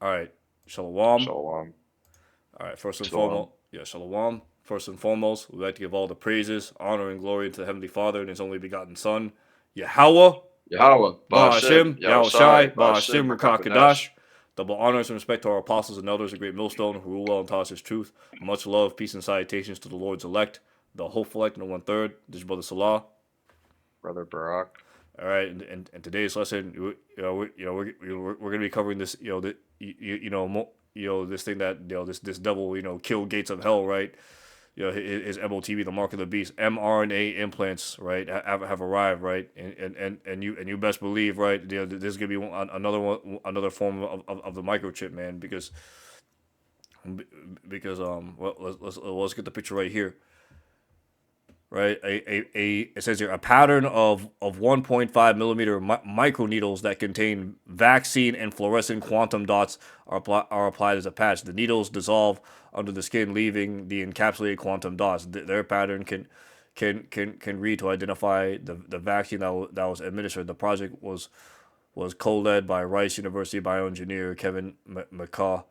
All right, shalom. Shalom. All right, first and foremost, Shalom. yeah, shalom. First and foremost, we'd like to give all the praises, honor, and glory to the Heavenly Father and His only begotten Son, Yahweh, Yahweh. Ba'ashem, Ba'ashem. Yahushai, Yahushai. Ba'ashem. Ba'ashem, Rakakadash. Rukakadash. Double honors and respect to our apostles and elders, a great millstone who rule well and taught us His truth. Much love, peace, and salutations to the Lord's elect, the hopeful elect, and the 1/3. This is Brother Salah. Brother Barak. All right, and today's lesson, we're going to be covering this, this thing that this devil killed gates of hell, right? His MOTB, the mark of the beast, mRNA implants, right, have arrived, right, and you best believe, right, there's gonna be another form of the microchip, man, because well, let's get the picture right here. Right, it says here a pattern of 1.5 millimeter microneedles that contain vaccine and fluorescent quantum dots are applied as a patch. The needles dissolve under the skin, leaving the encapsulated quantum dots. Their pattern can read to identify the vaccine that was administered. The project was co-led by Rice University bioengineer Kevin McCaw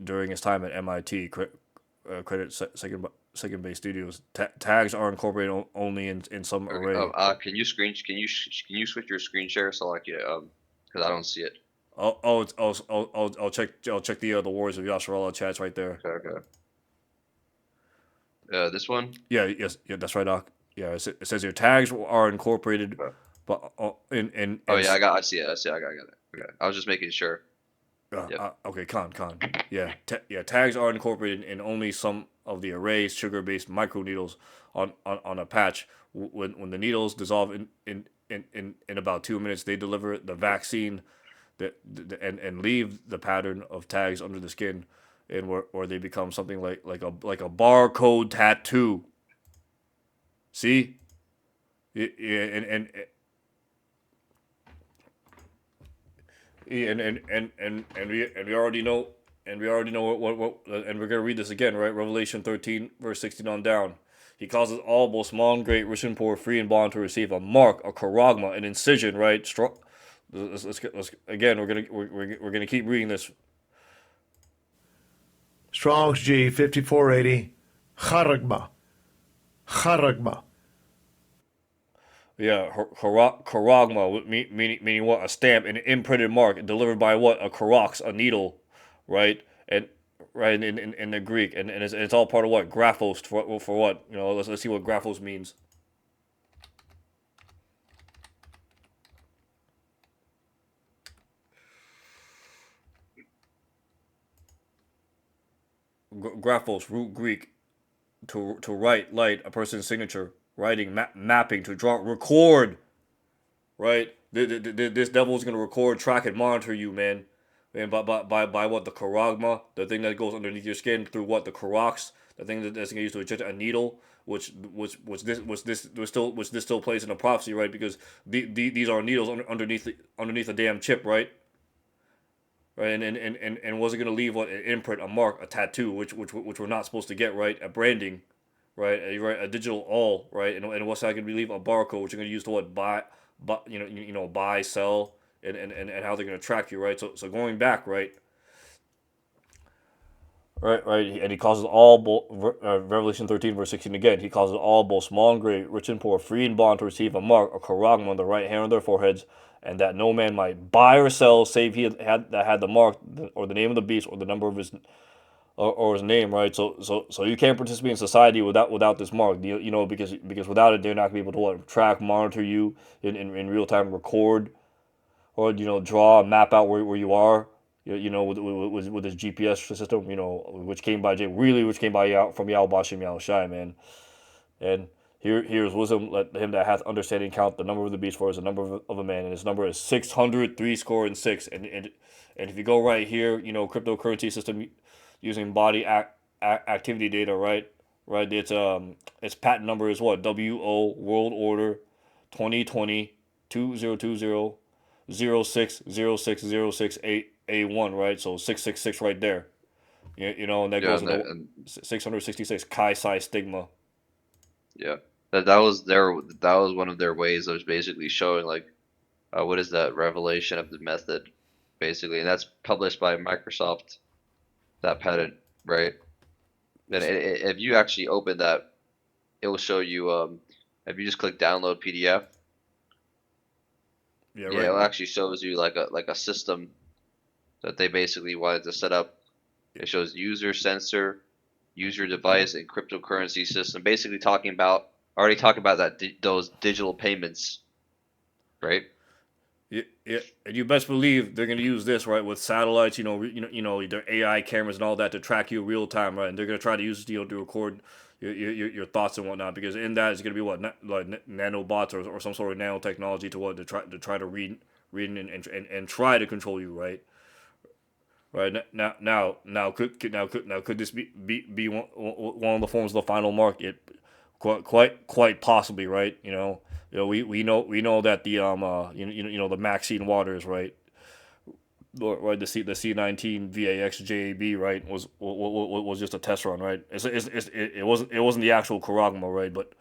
during his time at MIT. Credit second base studios. Tags are incorporated only in some Okay. array. Can you switch your screen share so like yeah because I don't see it. I'll check the Warriors of Yasharallah chats right there. Okay. Okay. This one. Yeah, yes, yeah, that's right, Doc. Yeah, it says here tags are incorporated, Okay. but in Oh yeah, I see it. I see it. I got it. Okay. I was just making sure. Yep. okay, con. Yeah, tags are incorporated in only some of the arrays sugar-based microneedles on a patch. When the needles dissolve in about 2 minutes, they deliver the vaccine and leave the pattern of tags under the skin, and where they become something like a barcode tattoo. See, yeah, and we already know, and we're gonna read this again, right? Revelation 13, verse 16 on down. He causes all, both small and great, rich and poor, free and bond, to receive a mark, a charagma, an incision, right? Let's again. We're gonna keep reading this. Strong's G 5480. Charagma. Charagma. Yeah, charagma, meaning what? A stamp, an imprinted mark, delivered by what? A karox, a needle, right? And right in the Greek, and it's all part of what? Graphos, for what? Let's see what graphos means. Graphos, root Greek, to write, light, a person's signature, writing, mapping, to draw, record, right? This devil's gonna record, track, and monitor you, man. And by what? The charagma, the thing that goes underneath your skin, through what? The karox, the thing that's gonna use to inject a needle, which this still plays in a prophecy, right? Because these are needles underneath a damn chip, right? Right, and was it gonna leave what? An imprint, a mark, a tattoo, which we're not supposed to get, right? A branding, right? A digital all, right? And what's that gonna leave? A barcode, which you're gonna use to what? Buy, buy, sell, and how they're gonna track you, right? So going back, right? Right, and he causes all, Revelation 13, verse 16 again. He causes all, both small and great, rich and poor, free and bond, to receive a mark, a charagma, on the right hand of their foreheads, and that no man might buy or sell save he had the mark, or the name of the beast, or the number of his, or his name, right? So you can't participate in society without this mark, because without it, they're not gonna be able to what? Track, monitor you in real time, record, or draw, map out where you are. With his GPS system, which came by out from Yahweh Bashim Yahushai, man. And here's wisdom: let him that hath understanding count the number of the beast, for is the number of a man, and his number is 600, threescore and six. And if you go right here, cryptocurrency system using body activity data, right? Right, its patent number is what? WO World Order 2020 2020 060606 A1, right? So 666 right there. And that Yeah. goes And, with that, the and 666 Chi Psi stigma. yeah. That was one of their ways of basically showing like what is that revelation of the method. basically, and that's published by Microsoft. That patent, right? And if you actually open that, it will show you. If you just click download PDF, Yeah, yeah, right. it actually shows you like a system that they basically wanted to set up. It shows user sensor, user device, and cryptocurrency system. Basically, talking about that those digital payments, right? Yeah, yeah, and you best believe they're gonna use this right with satellites, their AI cameras and all that to track you real time, right? And they're gonna try to use to record your thoughts and whatnot, because in that is gonna be like nanobots or some sort of nanotechnology to try to read and try to control you, right? Right now could this be one of the forms of the final mark? It quite possibly, right? We know that the the Maxine Waters, right? Right, the C19 VAX JAB, right, was just a test run, right? It wasn't the actual Karagma, right? But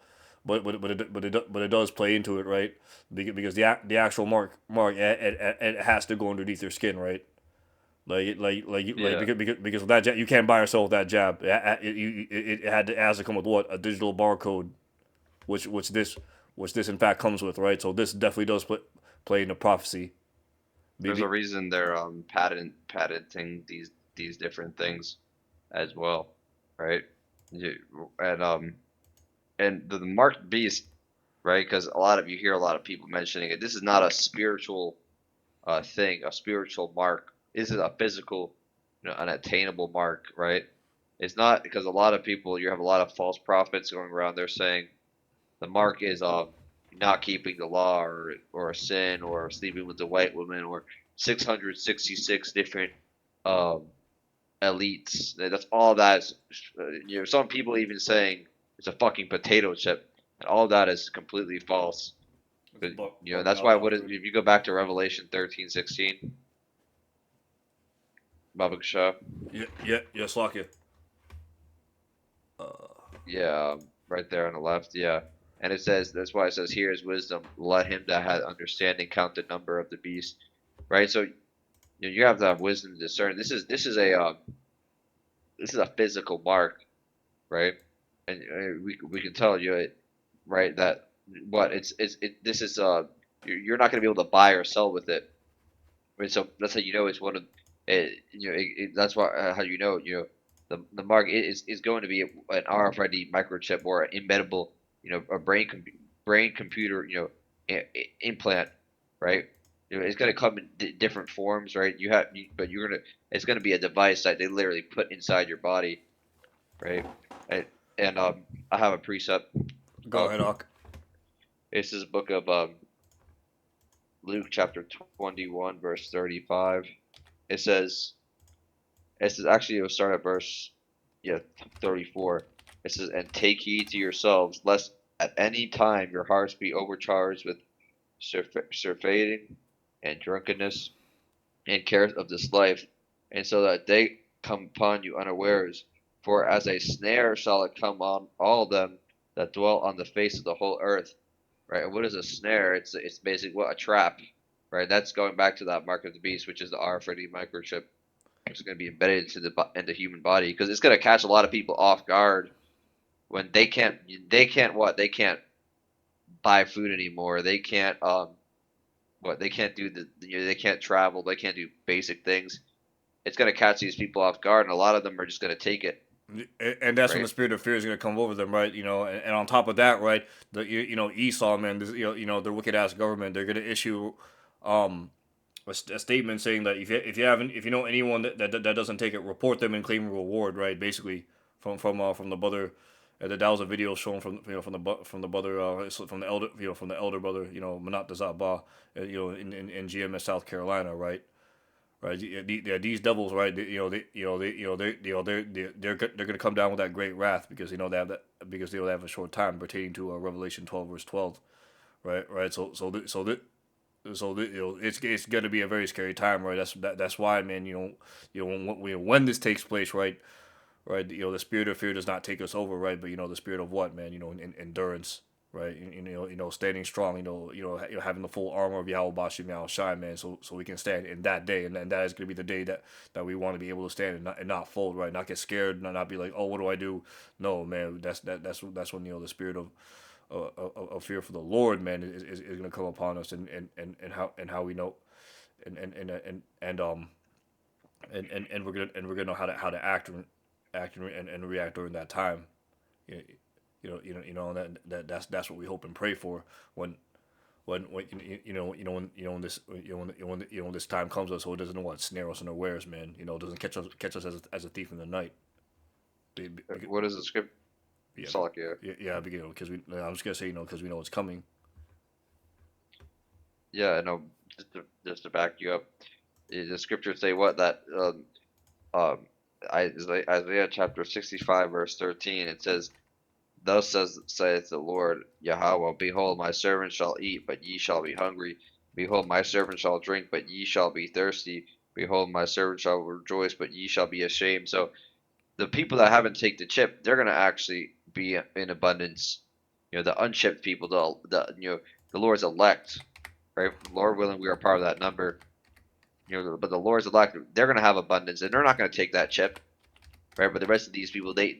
it does play into it, right? Because the actual mark it has to go underneath your skin, right? Yeah, Because of that jab, you can't buy or sell with that jab. It has to come with what, a digital barcode, which which this which this in fact comes with, right? So this definitely does play into prophecy. there's a Maybe. reason they're patenting these different things as well, right? You, and the marked beast, right? Because a lot of you hear a lot of people mentioning it. This is not a spiritual thing, a spiritual mark. This is a physical, an attainable mark, right? It's not because a lot of people, you have a lot of false prophets going around. They're saying the mark is not keeping the law or a sin or sleeping with the white woman or 666 different um, elites. That's all that is. Some people even saying it's a fucking potato chip, and all that is completely false. It's But bugged that's out why doctrine. if you go back to Revelation 13:16, Baba Shah, Yeah, Slakia. yeah, right there on the left, yeah. And it says that's why it says here is wisdom. Let him that had understanding count the number of the beast, right? So you have to have wisdom to discern. This is a physical mark, right? And we can tell you, right, that what this is you're not going to be able to buy or sell with it. Right, so that's how you know it's one of that's why how you know the mark is going to be an RFID microchip or an embeddable a brain computer implant, right? It's going to come in different forms, right? But you're gonna it's going to be a device that they literally put inside your body, right? And, and I have a precept. Go Um, ahead, Ak. this is a book of Luke chapter 21 verse 35. It says. It says actually it will start at verse 34. It says, "And take heed to yourselves, lest at any time your hearts be overcharged with surfeiting and drunkenness and cares of this life, and so that they come upon you unawares. For as a snare shall it come on all them that dwell on the face of the whole earth." Right? And what is a snare? It's basically what a trap, right? That's going back to that mark of the beast, which is the RFID microchip. It's going to be embedded into human body because it's going to catch a lot of people off guard when they can't buy food anymore. They can't they can't do they can't travel. They can't do basic things. It's going to catch these people off guard, and a lot of them are just going to take it, And that's when right? the spirit of fear is going to come over them, right? And on top of that, right, Esau, man, their wicked ass government, they're going to issue um a statement saying that if you know anyone that doesn't take it, report them and claim a reward, right? Basically, from the brother. That was a video shown from the brother from the elder from the elder brother, Manat Zabah, in GMS South Carolina, right? Right, these devils, right? They're gonna come down with that great wrath, because they have that, because they have a short time pertaining to Revelation 12 verse 12, right. It's gonna be a very scary time, right? That's why, man. When this takes place, right. The spirit of fear does not take us over, right? But the spirit of what, man? Endurance, right? Standing strong, having the full armor of Yahweh Bashim Yahweh Shai, man, so we can stand in that day, and that is going to be the day that we want to be able to stand and not fold, right? Not get scared, not be like, oh, what do I do? No, man, that's when the spirit of fear for the Lord, man, is going to come upon us, and how we know, and we're gonna know how to act and react during that time. You, that's what we hope and pray for when when this time comes us, so it doesn't know what snare us unawares, man. It doesn't catch us as a thief in the night. What is the script? Yeah, Salakia. yeah, because I'm just gonna say, because we know it's coming. Yeah, I know. Just to back you up, the scriptures say what that um Isaiah chapter 65 verse 13. It says, "Thus saith the Lord Yahweh: Behold, my servant shall eat, but ye shall be hungry. Behold, my servant shall drink, but ye shall be thirsty. Behold, my servant shall rejoice, but ye shall be ashamed." So the people that haven't taken the chip, they're gonna actually be in abundance. The unchipped people, the Lord's elect, right? Lord willing, we are part of that number. But the Lord's elect, they're gonna have abundance, and they're not gonna take that chip, right? But the rest of these people, they're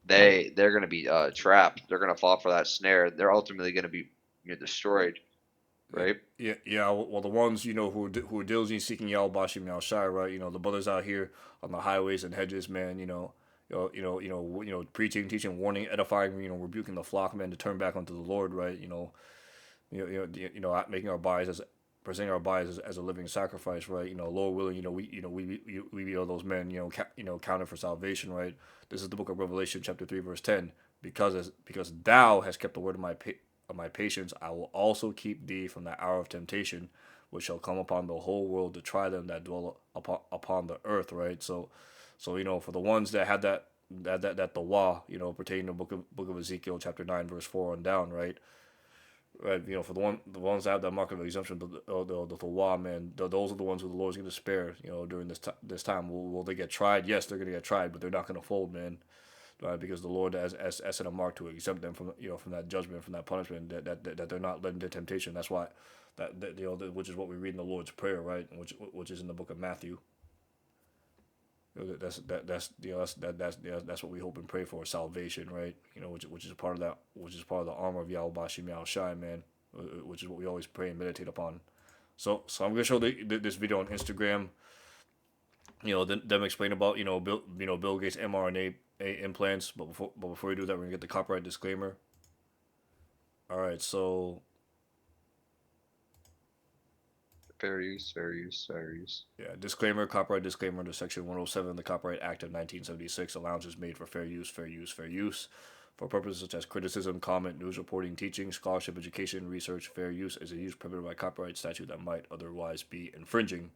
gonna be trapped. They're gonna fall for that snare. They're ultimately gonna be destroyed, Yeah, right? yeah. Well, the ones who are diligently seeking Yahweh Bashim Yahweh Shai, right? The brothers out here on the highways and hedges, man. Preaching, teaching, warning, edifying, rebuking the flock, man, to turn back unto the Lord, right? Making our bodies presenting our bodies as a living sacrifice, right? Lord willing, we be all those men, counted for salvation, right? This is the book of Revelation, chapter 3, verse 10. Because thou hast kept the word of my patience, I will also keep thee from the hour of temptation, which shall come upon the whole world to try them that dwell upon the earth, right? So for the ones that had that the law, pertaining to book of Ezekiel, chapter 9, verse 4 on down, right? Right, for the ones that have that mark of exemption, the law, man, those are the ones who the Lord's going to spare. During this time, will they get tried? Yes, they're going to get tried, but they're not going to fold, man. Right, because the Lord has set a mark to exempt them from that judgment, from that punishment, that they're not led into temptation. That's why which is what we read in the Lord's prayer, right? Which is in the book of Matthew. That's what we hope and pray for, salvation, right? Which is part of that, which is part of the armor of Yahweh Bashim Yahweh Shai, man. Which is what we always pray and meditate upon. So I'm gonna show this video on Instagram. Them explain about Bill Gates mRNA implants. But before we do that, we're gonna get the copyright disclaimer. All right, so Fair use, fair use, fair use. yeah, copyright disclaimer under Section 107 of the Copyright Act of 1976. Allowance is made for fair use, for purposes such as criticism, comment, news reporting, teaching, scholarship, education, research. Fair use is a use permitted by copyright statute that might otherwise be infringing.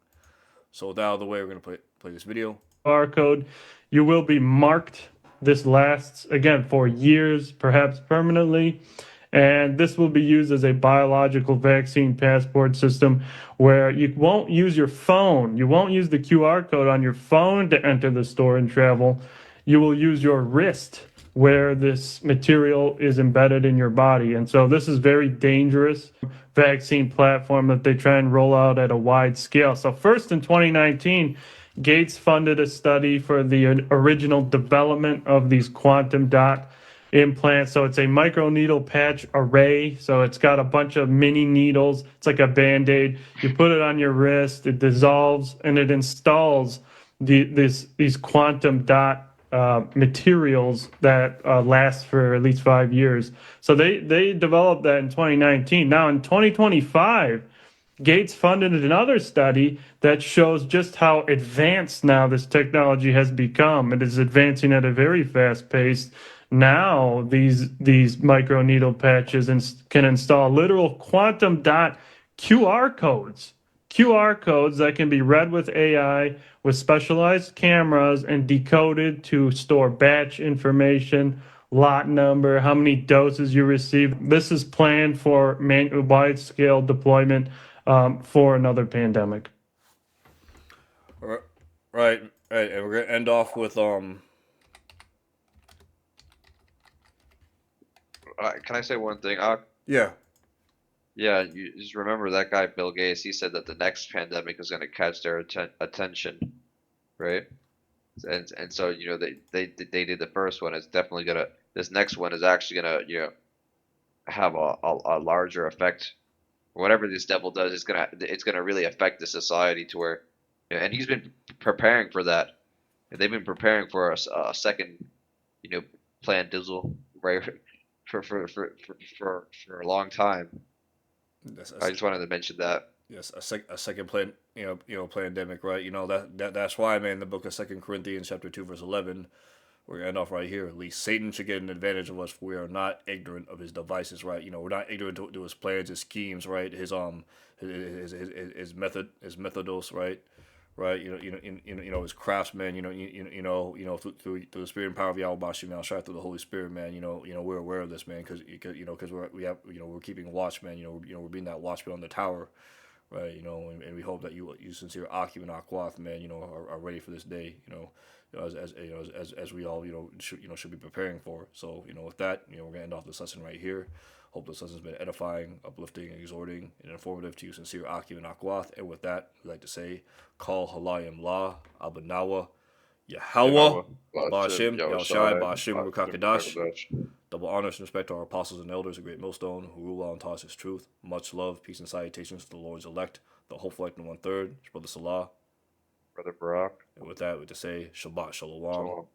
So with that out of the way, we're going to play this video. Barcode, you will be marked. This lasts, again, for years, perhaps permanently. And this will be used as a biological vaccine passport system where you won't use your phone. You won't use the QR code on your phone to enter the store and travel. You will use your wrist where this material is embedded in your body. And so this is very dangerous vaccine platform that they try and roll out at a wide scale. So first in 2019, Gates funded a study for the original development of these quantum dot implants. So it's a microneedle patch array. So it's got a bunch of mini needles. It's like a Band-Aid. You put it on your wrist, it dissolves, and it installs these quantum dot materials that last for at least 5 years. So they developed that in 2019. Now in 2025, Gates funded another study that shows just how advanced now this technology has become. It is advancing at a very fast pace. Now these microneedle patches can install literal quantum dot QR codes. QR codes that can be read with AI with specialized cameras and decoded to store batch information, lot number, how many doses you received. This is planned for wide scale deployment for another pandemic. Right, and we're gonna end off with can I say one thing? Yeah. Yeah, you just remember that guy Bill Gates. He said that the next pandemic is going to catch their attention, right? And so they did the first one. It's definitely gonna. This next one is actually gonna have a larger effect. Whatever this devil does, it's gonna really affect the society to where, and he's been preparing for that. And they've been preparing for a second, you know, plan Dizzle, right? For a long time. That's, I just wanted to mention that. yes, a second plan, pandemic, right? That's why, man, the book of Second Corinthians, chapter 2, verse 11, we're gonna end off right here. At least Satan should get an advantage of us, for we are not ignorant of his devices, right? We're not ignorant to his plans, his schemes, right? His methodos, right? Right, his craftsman, through the spirit and power of Yahweh Bashim, Shai, through the Holy Spirit, man, we're aware of this, man, because we're keeping watch, man, we're being that watchman on the tower, right? And we hope that you sincere Akim and Akwath, man, are ready for this day, as we all should be preparing for. So with that, we're gonna end off this lesson right here. Hope this lesson has been edifying, uplifting, exhorting, and informative to you, sincere Akim and Akwath. And with that, we'd like to say, Call Halayim La Abanawa Yahweh Yahweh, Bashim, Bashim Yahushai Yahushai, Bashim Bashim, Rukakadash. Rakadash. Double honors and respect to our apostles and elders, a great millstone, who rule and taught us his truth. Much love, peace, and salutations to the Lord's elect, the hopeful elect in 1/3, Brother Salah. Brother Barak. And with that, we just say Shabbat Shalom. Shalom.